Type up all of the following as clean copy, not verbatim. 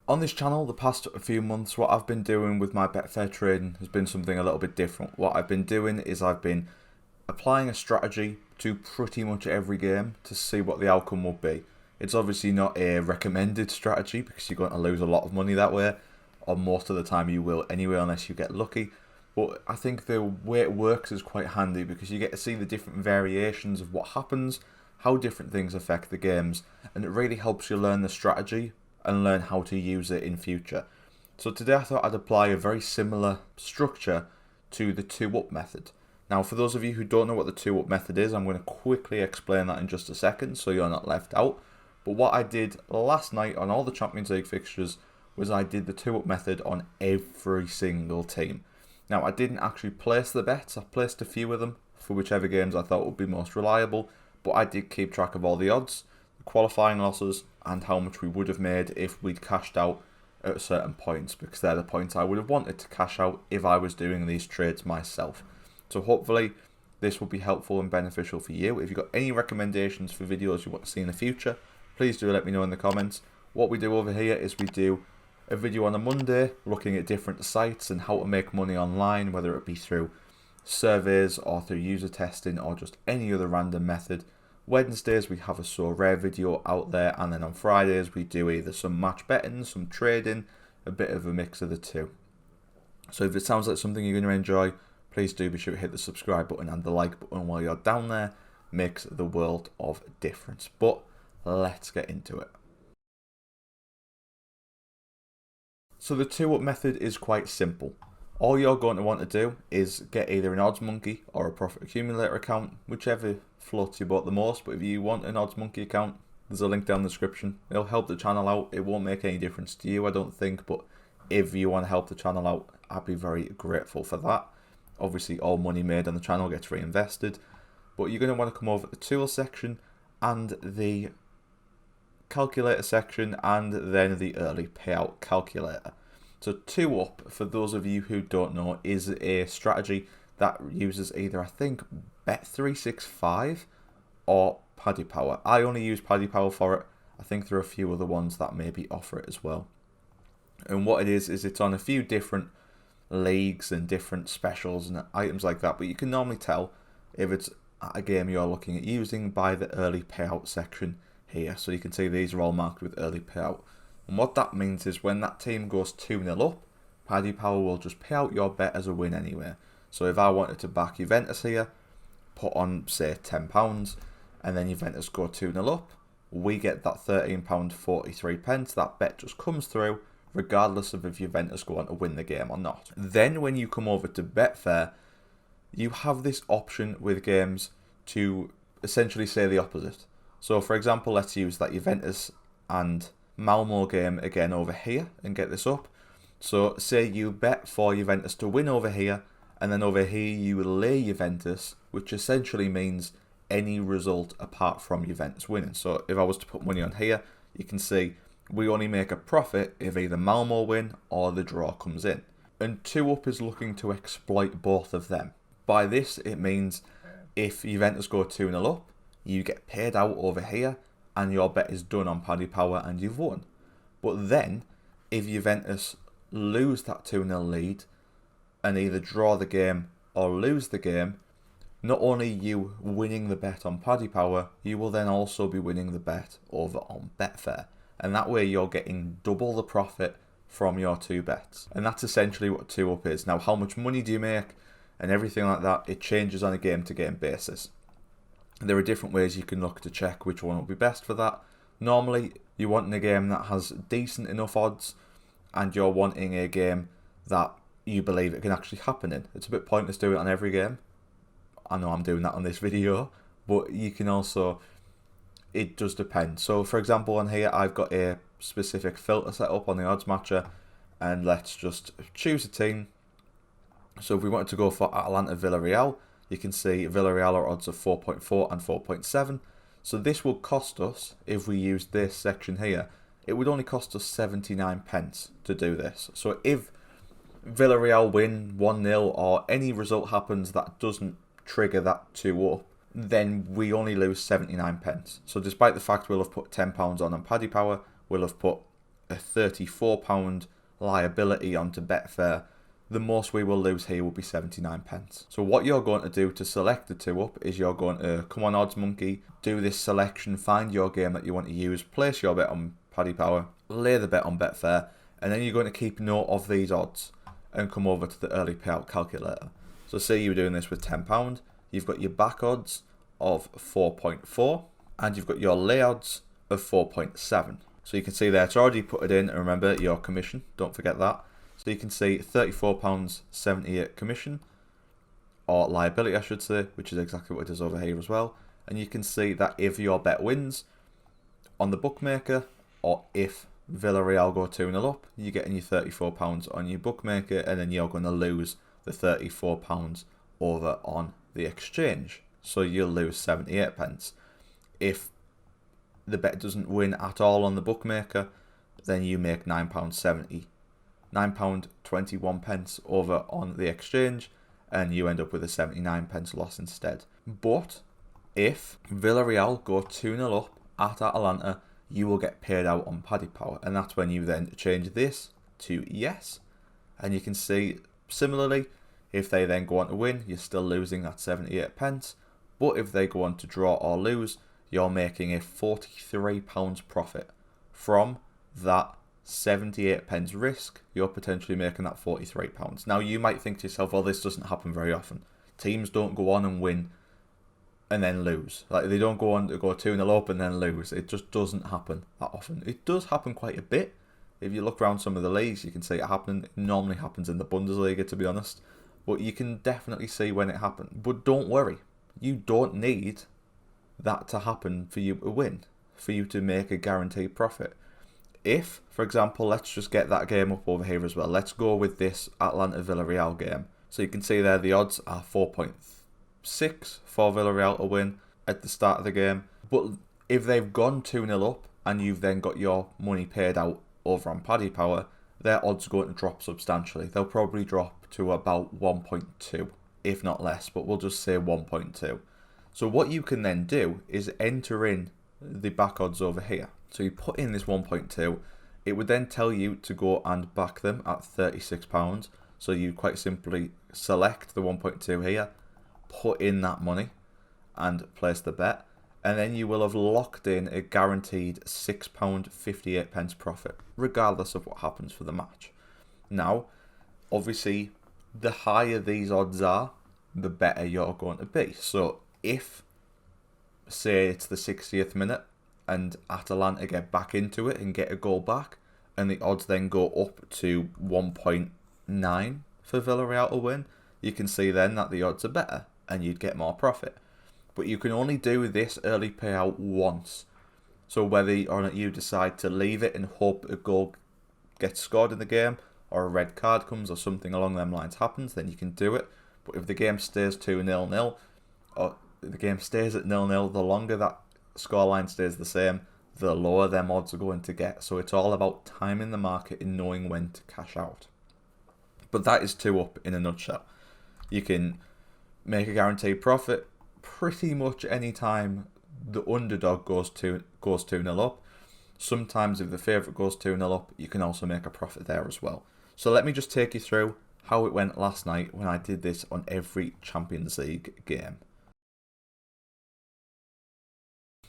On this channel, the past few months, what I've been doing with my Betfair trading has been something a little bit different. What I've been doing is I've been applying a strategy to pretty much every game to see what the outcome will be. It's obviously not a recommended strategy because you're going to lose a lot of money that way, or most of the time you will anyway unless you get lucky. But I think the way it works is quite handy because you get to see the different variations of what happens, how different things affect the games, and it really helps you learn the strategy and learn how to use it in future. So today I thought I'd apply a very similar structure to the 2-up method. Now for those of you who don't know what the 2-up method is, I'm going to quickly explain that in just a second so you're not left out. But what I did last night on all the Champions League fixtures was I did the 2-up method on every single team. Now I didn't actually place the bets, I placed a few of them for whichever games I thought would be most reliable, but I did keep track of all the odds, the qualifying losses, and how much we would have made if we'd cashed out at certain points, because they're the points I would have wanted to cash out if I was doing these trades myself. So hopefully this will be helpful and beneficial for you. If you've got any recommendations for videos you want to see in the future, please do let me know in the comments. What we do over here is we do a video on a Monday looking at different sites and how to make money online, whether it be through surveys or through user testing or just any other random method. Wednesdays we have a So Rare video out there, and then on Fridays we do either some match betting, some trading, a bit of a mix of the two. So if it sounds like something you're going to enjoy, please do be sure to hit the subscribe button and the like button while you're down there. Makes the world of difference. But let's get into it. So the 2-up method is quite simple. All you're going to want to do is get either an odds monkey or a profit accumulator account, whichever floats your boat the most. But if you want an odds monkey account, there's a link down in the description. It'll help the channel out. It won't make any difference to you, I don't think, but if you want to help the channel out, I'd be very grateful for that. Obviously all money made on the channel gets reinvested, but you're going to want to come over to the tools section and the calculator section and then the early payout calculator. So 2-up, for those of you who don't know, is a strategy that uses either, I think, Bet365 or Paddy Power. I only use Paddy Power for it. I think there are a few other ones that maybe offer it as well. And what it is it's on a few different leagues and different specials and items like that, but you can normally tell if it's a game you're looking at using by the early payout section here. So you can see these are all marked with early payout. And what that means is when that team goes 2-0 up, Paddy Power will just pay out your bet as a win anyway. So if I wanted to back Juventus here, put on say £10, and then Juventus go 2-0 up, we get that £13.43. That bet just comes through regardless of if Juventus go on to win the game or not. Then when you come over to Betfair, you have this option with games to essentially say the opposite. So for example, let's use that Juventus and Malmo game again over here and get this up. So say you bet for Juventus to win over here, and then over here you lay Juventus, which essentially means any result apart from Juventus winning. So if I was to put money on here, you can see we only make a profit if either Malmo win or the draw comes in. And 2-up is looking to exploit both of them. By this it means if Juventus go 2-0 up, you get paid out over here and your bet is done on Paddy Power and you've won. But then if Juventus lose that 2-0 lead and either draw the game or lose the game, not only you winning the bet on Paddy Power, you will then also be winning the bet over on Betfair. And that way you're getting double the profit from your two bets. And that's essentially what 2-up is. Now how much money do you make and everything like that, it changes on a game to game basis. There are different ways you can look to check which one will be best for that. Normally you want a game that has decent enough odds and you're wanting a game that you believe it can actually happen in. It's a bit pointless doing it on every game. I know I'm doing that on this video, but you can also, it does depend. So for example on here I've got a specific filter set up on the odds matcher, and let's just choose a team. So if we wanted to go for Atalanta Villarreal, you can see Villarreal are odds of 4.4 and 4.7. So this will cost us, if we use this section here, it would only cost us 79 pence to do this. So if Villarreal win 1-0 or any result happens that doesn't trigger that 2-up, then we only lose 79 pence. So despite the fact we'll have put £10 on Paddy Power, we'll have put a £34 liability onto Betfair, the most we will lose here will be 79 pence. So what you're going to do to select the 2-up is you're going to come on Odds Monkey, do this selection, find your game that you want to use, place your bet on Paddy Power, lay the bet on Betfair, and then you're going to keep note of these odds and come over to the early payout calculator. So say you're doing this with £10, you've got your back odds of 4.4 and you've got your lay odds of 4.7. So you can see there it's already put it in, and remember your commission, don't forget that. So you can see £34.78 commission, or liability I should say, which is exactly what it is over here as well. And you can see that if your bet wins on the bookmaker, or if Villarreal go 2-0 up, you're getting your £34 on your bookmaker, and then you're going to lose the £34 over on the exchange. So you'll lose 78 pence. If the bet doesn't win at all on the bookmaker, then you make £9.70. £9.21 pence over on the exchange, and you end up with a 79 pence loss instead. But if Villarreal go 2-0 up at Atalanta, you will get paid out on Paddy Power, and that's when you then change this to yes. And you can see similarly, if they then go on to win, you're still losing that 78 pence. But if they go on to draw or lose, you're making a £43 profit from that 78 pence risk. You're potentially making that £43. Now you might think to yourself, well, this doesn't happen very often. Teams don't go on and win and then lose. Like, they don't go on to go 2-0 up and then lose. It just doesn't happen that often. It does happen quite a bit. If you look around some of the leagues, you can see it happening. It normally happens in the Bundesliga, to be honest. But you can definitely see when it happens. But don't worry. You don't need that to happen for you to win, for you to make a guaranteed profit. If, for example, let's just get that game up over here as well. Let's go with this Atlanta-Villarreal game. So you can see there the odds are 4.6 for Villarreal to win at the start of the game. But if they've gone 2-0 up and you've then got your money paid out over on Paddy Power, their odds are going to drop substantially. They'll probably drop to about 1.2, if not less, but we'll just say 1.2. So what you can then do is enter in the back odds over here. So you put in this 1.2, it would then tell you to go and back them at £36. So you quite simply select the 1.2 here, put in that money and place the bet, and then you will have locked in a guaranteed £6.58 profit, regardless of what happens for the match. Now, obviously, the higher these odds are, the better you're going to be. So if, say, it's the 60th minute and Atalanta get back into it and get a goal back, and the odds then go up to 1.9 for Villarreal to win, you can see then that the odds are better and you'd get more profit. But you can only do this early payout once. So whether or not you decide to leave it and hope a goal gets scored in the game, or a red card comes or something along them lines happens, then you can do it. But if the game stays 2-0, or the game stays at 0-0, the longer that scoreline stays the same, the lower them odds are going to get. So it's all about timing the market and knowing when to cash out. But that is 2-up in a nutshell. You can make a guaranteed profit pretty much any time the underdog goes 2-0 up. Sometimes if the favourite goes 2-0 up, you can also make a profit there as well. So let me just take you through how it went last night when I did this on every Champions League game.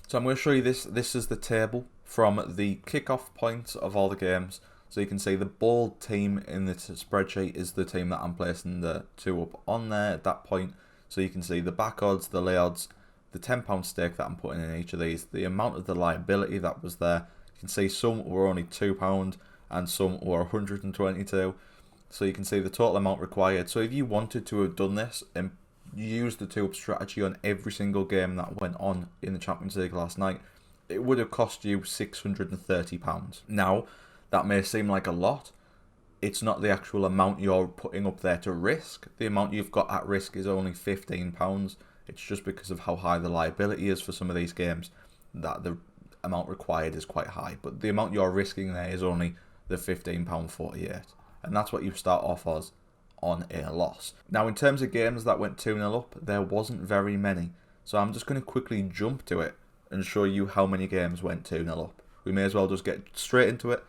So I'm going to show you this. This is the table from the kickoff points of all the games. So you can see the bold team in the spreadsheet is the team that I'm placing the 2-up on there at that point. So you can see the back odds, the lay odds, the £10 stake that I'm putting in each of these, the amount of the liability that was there. You can see some were only £2 and some were 122. So you can see the total amount required. So if you wanted to have done this and use the 2-up strategy on every single game that went on in the Champions League last night, it would have cost you £630. Now, that may seem like a lot. It's not the actual amount you're putting up there to risk. The amount you've got at risk is only £15. It's just because of how high the liability is for some of these games that the amount required is quite high. But the amount you're risking there is only the £15.48. And that's what you start off as on a loss. Now, in terms of games that went 2-0 up, there wasn't very many. So I'm just going to quickly jump to it and show you how many games went 2-0 up. We may as well just get straight into it.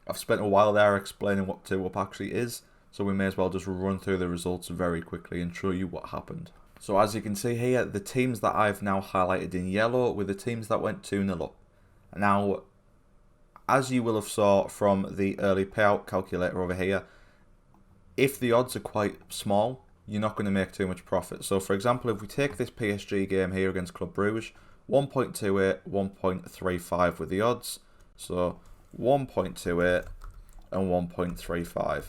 I've spent a while there explaining what 2-up actually is, so we may as well just run through the results very quickly and show you what happened. So as you can see here, the teams that I've now highlighted in yellow were the teams that went 2-0 up. Now, as you will have saw from the early payout calculator over here, if the odds are quite small, you're not going to make too much profit. So for example, if we take this PSG game here against Club Brugge, 1.28, 1.35 with the odds. So 1.28 and 1.35.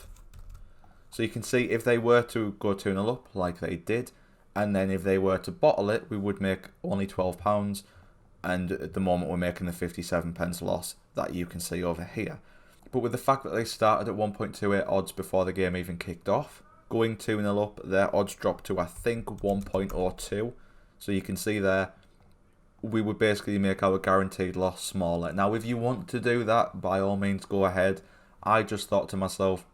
So you can see if they were to go 2-0 up like they did, and then if they were to bottle it, we would make only £12, and at the moment we're making the 57p loss that you can see over here. But with the fact that they started at 1.28 odds before the game even kicked off, going 2-0 up, their odds dropped to I think 1.02. So you can see there, we would basically make our guaranteed loss smaller. Now if you want to do that, by all means go ahead. I just thought to myself,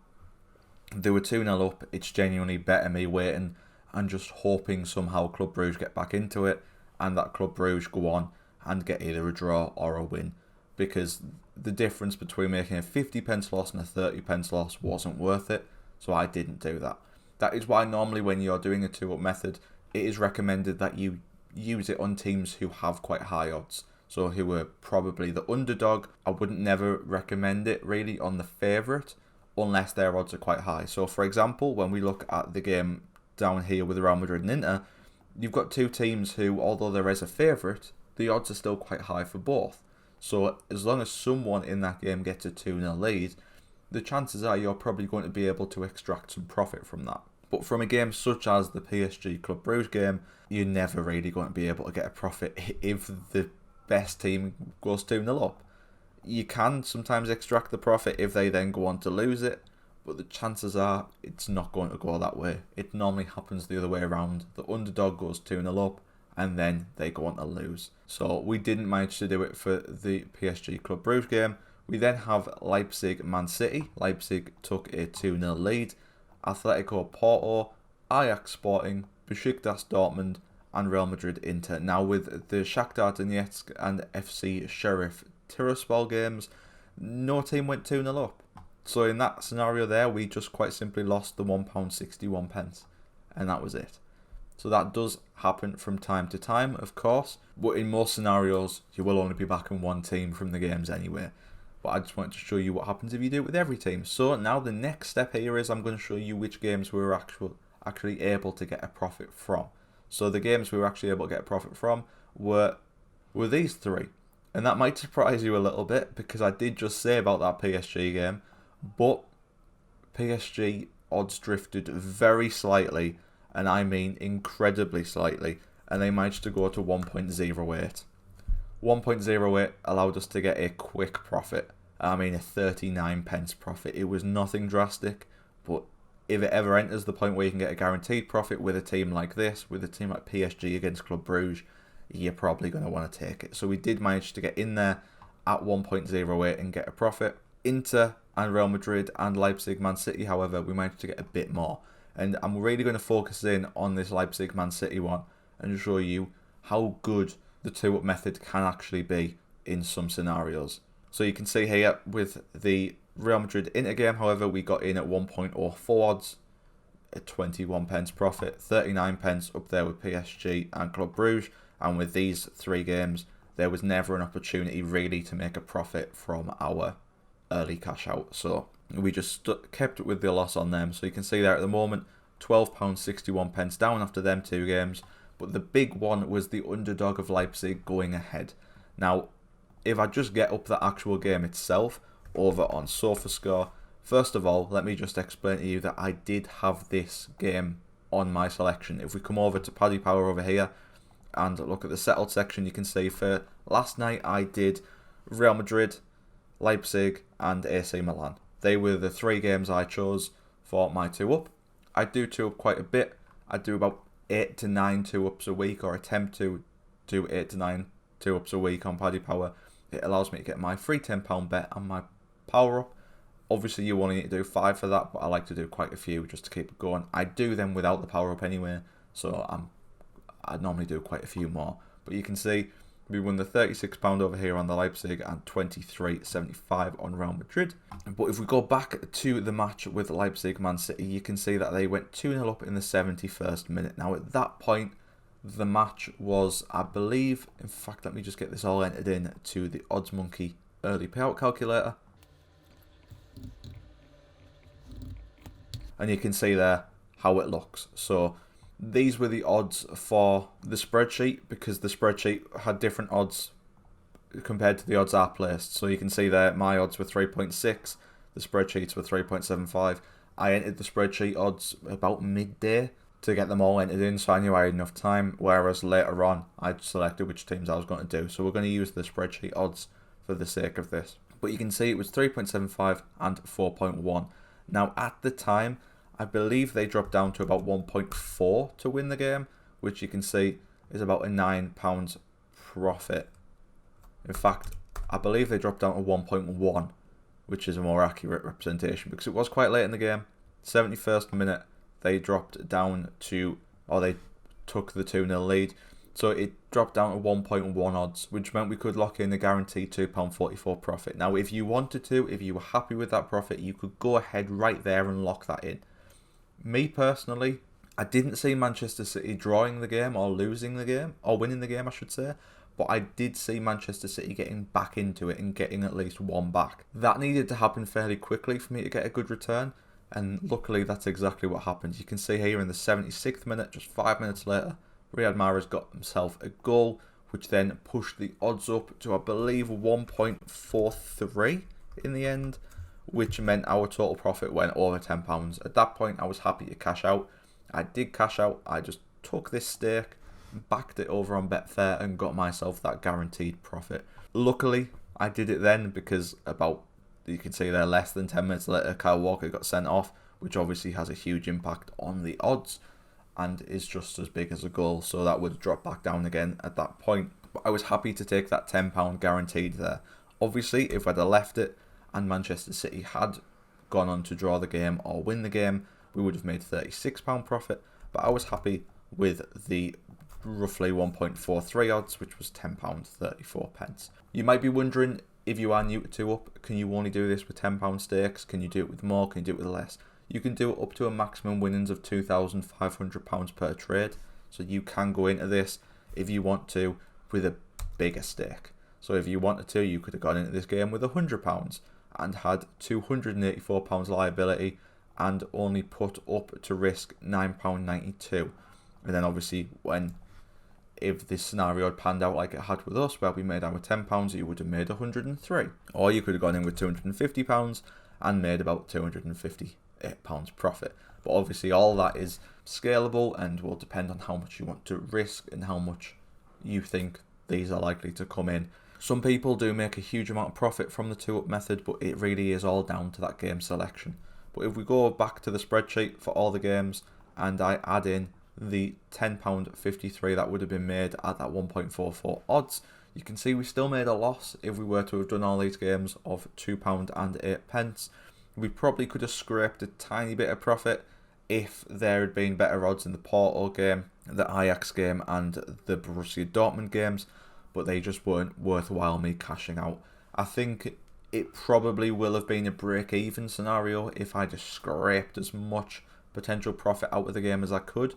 they were 2-0 up, it's genuinely better me waiting and just hoping somehow Club Brugge get back into it and that Club Brugge go on and get either a draw or a win. Because the difference between making a 50p loss and a 30p loss wasn't worth it, so I didn't do that. That is why normally when you're doing a 2-up method, it is recommended that you use it on teams who have quite high odds. So who are probably the underdog. I wouldn't never recommend it really on the favourite unless their odds are quite high. So for example, when we look at the game down here with Real Madrid and Inter, you've got two teams who, although there is a favourite, the odds are still quite high for both. So as long as someone in that game gets a 2-0 lead, the chances are you're probably going to be able to extract some profit from that. But from a game such as the PSG Club Brugge game, you're never really going to be able to get a profit if the best team goes 2-0 up. You can sometimes extract the profit if they then go on to lose it, but the chances are it's not going to go that way. It normally happens the other way around. The underdog goes 2-0 up and then they go on to lose. So we didn't manage to do it for the PSG Club Brugge game. We then have Leipzig Man City. Leipzig took a 2-0 lead. Atletico Porto, Ajax Sporting, Besiktas Dortmund and Real Madrid Inter. Now with the Shakhtar Donetsk and FC Sheriff Tiraspol games, no team went 2-0 up. So in that scenario there, we just quite simply lost the £1.61, and that was it. So that does happen from time to time, of course, but in most scenarios, you will only be backing one team from the games anyway. But I just wanted to show you what happens if you do it with every team. So now the next step here is I'm going to show you which games we were actually able to get a profit from. So the games we were actually able to get a profit from were these three. And that might surprise you a little bit because I did just say about that PSG game, but PSG odds drifted very slightly, and I mean incredibly slightly, and they managed to go to 1.08. 1.08 allowed us to get a quick profit. I mean a 39p profit. It was nothing drastic, but if it ever enters the point where you can get a guaranteed profit with a team like this, with a team like PSG against Club Brugge, you're probably going to want to take it. So we did manage to get in there at 1.08 and get a profit. Inter and Real Madrid and Leipzig Man City, however, we managed to get a bit more. And I'm really going to focus in on this Leipzig Man City one and show you how good the 2-up method can actually be in some scenarios. So you can see here with the Real Madrid Inter game, however, we got in at 1.04 odds, at 21p profit, 39p up there with PSG and Club Brugge. And with these three games, there was never an opportunity really to make a profit from our early cash out. So we just kept it with the loss on them. So you can see there at the moment, £12.61 down after them two games. But the big one was the underdog of Leipzig going ahead. Now, if I just get up the actual game itself over on SofaScore, first of all, let me just explain to you that I did have this game on my selection. If we come over to Paddy Power over here and look at the settled section, you can see for last night I did Real Madrid, Leipzig and AC Milan. They were the three games I chose for my 2-up. I do 2-up quite a bit. I do about 8 to 9 2-ups a week, or attempt to do 8 to 9 2-ups a week on Paddy Power. It allows me to get my free £10 bet and my power up. Obviously you only need to do 5 for that, but I like to do quite a few just to keep it going. I do them without the power up anyway, so I normally do quite a few more. But you can see We won the £36 over here on the Leipzig and £23.75 on Real Madrid. But if we go back to the match with Leipzig Man City, you can see that they went 2-0 up in the 71st minute. Now at that point, the match was, I believe, in fact, let me just get this all entered in to the Odds Monkey early payout calculator. And you can see there how it looks. So these were the odds for the spreadsheet, because the spreadsheet had different odds compared to the odds I placed. So you can see there my odds were 3.6, the spreadsheets were 3.75. I entered the spreadsheet odds about midday to get them all entered in, so I knew I had enough time, whereas later on I'd selected which teams I was going to do. So we're going to use the spreadsheet odds for the sake of this. But you can see it was 3.75 and 4.1. Now at the time, I believe they dropped down to about 1.4 to win the game, which you can see is about a £9 profit. In fact, I believe they dropped down to 1.1, which is a more accurate representation, because it was quite late in the game. 71st minute, they dropped down to, or they took the 2-0 lead. So it dropped down to 1.1 odds, which meant we could lock in a guaranteed £2.44 profit. Now, if you wanted to, if you were happy with that profit, you could go ahead right there and lock that in. Me personally, I didn't see Manchester City drawing the game or losing the game, or winning the game I should say, but I did see Manchester City getting back into it and getting at least one back. That needed to happen fairly quickly for me to get a good return, and luckily that's exactly what happened. You can see here in the 76th minute, just 5 minutes later, Riyad Mahrez got himself a goal, which then pushed the odds up to, I believe, 1.43 in the end, which meant our total profit went over £10. At that point, I was happy to cash out. I did cash out. I just took this stake, backed it over on Betfair, and got myself that guaranteed profit. Luckily, I did it then, because about, you can see there, less than 10 minutes later, Kyle Walker got sent off, which obviously has a huge impact on the odds and is just as big as a goal. So that would drop back down again at that point. But I was happy to take that £10 guaranteed there. Obviously, if I'd have left it and Manchester City had gone on to draw the game or win the game, we would have made £36 profit. But I was happy with the roughly 1.43 odds, which was £10.34. You might be wondering, if you are new to 2up, can you only do this with £10 stakes? Can you do it with more? Can you do it with less? You can do it up to a maximum winnings of £2,500 per trade. So you can go into this, if you want to, with a bigger stake. So if you wanted to, you could have gone into this game with £100 and had £284 liability and only put up to risk £9.92. And then obviously, if this scenario had panned out like it had with us, where we made our £10, you would have made £103. Or you could have gone in with £250 and made about £258 profit. But obviously all that is scalable and will depend on how much you want to risk and how much you think these are likely to come in. Some people do make a huge amount of profit from the 2up method, but it really is all down to that game selection. But if we go back to the spreadsheet for all the games and I add in the £10.53 that would have been made at that 1.44 odds, you can see we still made a loss if we were to have done all these games of £2.08. We probably could have scraped a tiny bit of profit if there had been better odds in the Porto game, the Ajax game and the Borussia Dortmund games, but they just weren't worthwhile me cashing out. I think it probably will have been a break-even scenario if I just scraped as much potential profit out of the game as I could,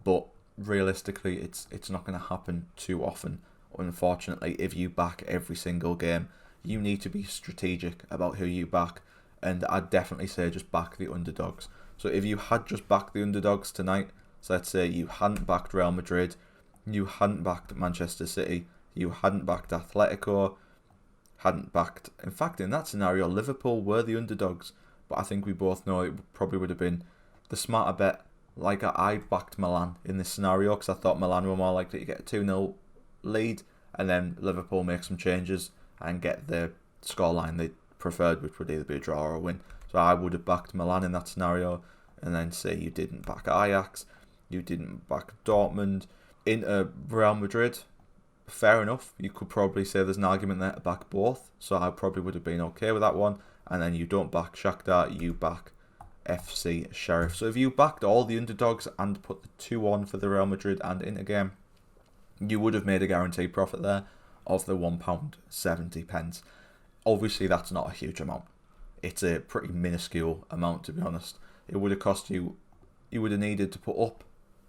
but realistically it's not going to happen too often. Unfortunately, if you back every single game, you need to be strategic about who you back, and I'd definitely say just back the underdogs. So if you had just backed the underdogs tonight, so let's say you hadn't backed Real Madrid, you hadn't backed Manchester City, you hadn't backed Atletico, hadn't backed, in fact in that scenario Liverpool were the underdogs, but I think we both know it probably would have been the smarter bet. Like I backed Milan in this scenario because I thought Milan were more likely to get a 2-0 lead and then Liverpool make some changes and get the scoreline they preferred, which would either be a draw or a win. So I would have backed Milan in that scenario, and then say you didn't back Ajax, you didn't back Dortmund, into Real Madrid. Fair enough, you could probably say there's an argument there to back both, so I probably would have been okay with that one. And then you don't back Shakhtar, you back FC Sheriff. So if you backed all the underdogs and put the 2 on for the Real Madrid and Inter game, you would have made a guaranteed profit there. of the £1.70. Obviously, that's not a huge amount. It's a pretty minuscule amount, to be honest. It would have cost you, you would have needed to put up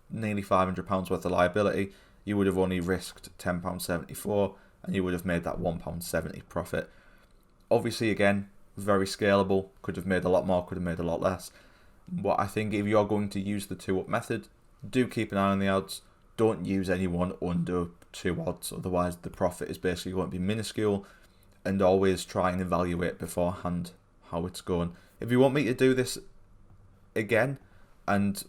nearly £500 worth of liability. You would have only risked £10.74, and you would have made that £1.70 profit. Obviously, again, very scalable. Could have made a lot more, could have made a lot less. But I think if you're going to use the 2-up method, do keep an eye on the odds. Don't use anyone under 2 odds, otherwise the profit is basically going to be minuscule. And always try and evaluate beforehand how it's going. If you want me to do this again and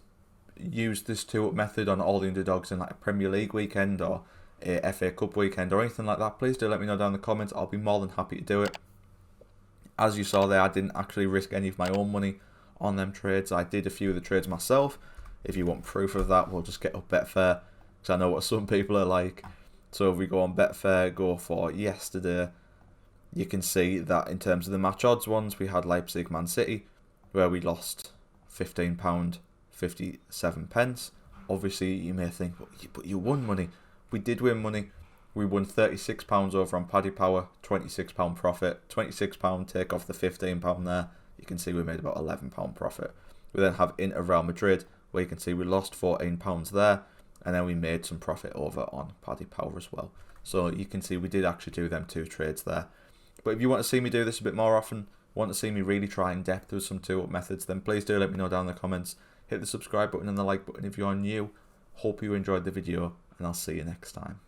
use this 2-up method on all the underdogs in like a Premier League weekend or a FA Cup weekend or anything like that, please do let me know down in the comments. I'll be more than happy to do it. As you saw there, I didn't actually risk any of my own money on them trades. I did a few of the trades myself. If you want proof of that, we'll just get up Betfair, because I know what some people are like. So if we go on Betfair, go for yesterday, you can see that in terms of the match odds ones, we had Leipzig Man City, where we lost £15.57. Obviously, you may think, but you won money. We did win money. We won £36 over on Paddy Power, £26 profit, £26 take off the £15 there. You can see we made about £11 profit. We then have Inter Real Madrid, where you can see we lost £14 there, and then we made some profit over on Paddy Power as well. So you can see we did actually do them 2 trades there. But if you want to see me do this a bit more often, want to see me really try in depth with some 2-up methods, then please do let me know down in the comments. Hit the subscribe button and the like button if you're new. Hope you enjoyed the video, and I'll see you next time.